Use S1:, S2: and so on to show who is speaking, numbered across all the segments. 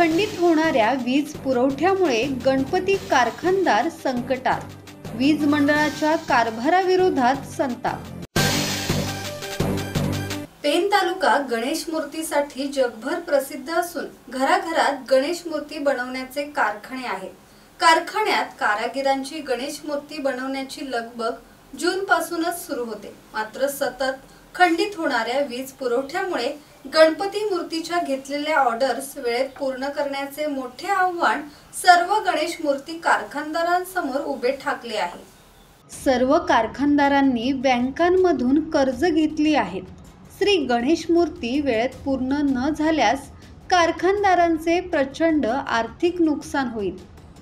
S1: खंडित होणाऱ्या वीज पुरवठ्यामुळे गणपती कारखानदार संकटात, वीज मंडळाच्या कारभाराविरोधात संताप। पेन तालुका गणेश मूर्तीसाठी जगभर प्रसिद्ध असून घराघरात गणेश मूर्ती बनवण्याचे कारखाने आहेत। कारखान्यात कारागिरांची गणेश मूर्ती बनवण्याची लगबग जून पासूनच सुरू होते। मात्र सतत खंडित होणाऱ्या वीज पुरवठ्यामुळे गणपती मूर्तीच्या घेतलेल्या ऑर्डर्स वेळेत पूर्ण करण्याचे मोठे आव्हान सर्व गणेश मूर्ती कारखानदारांसमोर उभे ठाकले आहे। सर्व कारखानदारांनी बँकांमधून कर्ज घेतली आहेत। श्री गणेश मूर्ती वेळेत पूर्ण न झाल्यास कारखानदारांचे प्रचंड आर्थिक नुकसान होईल।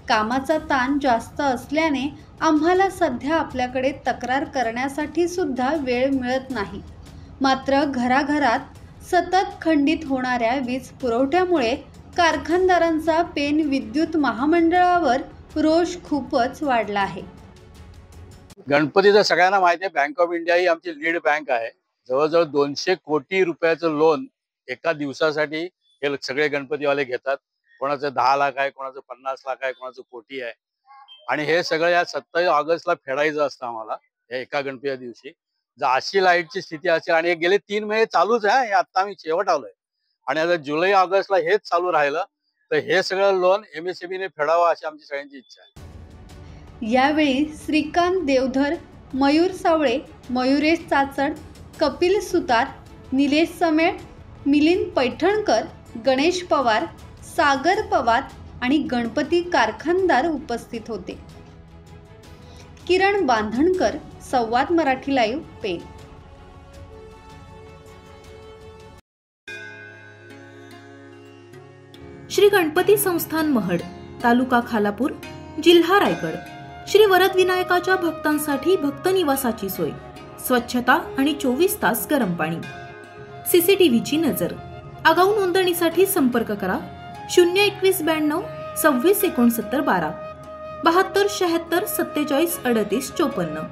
S1: कामाचा ताण जास्त असल्याने आम्हाला सध्या आपल्याकडे तक्रार करण्यासाठी सुद्धा वेळ मिळत नाही। मात्र घराघरात सतत खंडित होणाऱ्या वीज पुरवठ्यामुळे कारखानदारांचा पेन विद्युत महामंडळावर रोष खूपच वाढला आहे।
S2: गणपतीचं सगळ्यांना माहिती आहे, बँक ऑफ इंडिया ही आमची लीड बँक आहे। जवळजवळ 200 कोटी रुपयाचं लोन एका दिवसासाठी हे सगळे गणपतीवाले घेतात। कोणाचं 10 लाख आहे, कोणाचं 50 लाख आहे, कोणाचं कोटी आहे। आणि हे सगळं या 27 ऑगस्टला फेडायचं असतं आम्हाला या एका गणपती दिवशी। जर अशी लाईटची स्थिती असेल आणि गेले 3 महिने चालूच आहे, आता आम्ही शेवट आलोय आणि आता जुलै ऑगस्टला हेच चालू राहिलं तर हे सगळं लोन MSEB ने फेडावं अशी आमची सगळ्यांची इच्छा आहे।
S1: यावेळी श्रीकांत देवधर, मयूर सावळे, मयुरेश चाचड, कपिल सुतार, निलेश समेळ, मिलिंद पैठणकर, गणेश पवार, सागर पवार आणि गणपती कारखानदार उपस्थित होते। किरण बांधणकर, संवाद मराठी लाईव्ह, पेन।
S3: श्री गणपती संस्थान महड, तालुका खालापूर, जिल्हा रायगड। श्री वरद विनायकाच्या भक्तांसाठी भक्त निवासाची सोय, स्वच्छता आणि 24 तास गरम पाणी, CCTVची नजर। आगाऊ नोंदणीसाठी संपर्क करा 02192 26 69 12 72 76 47 38 54।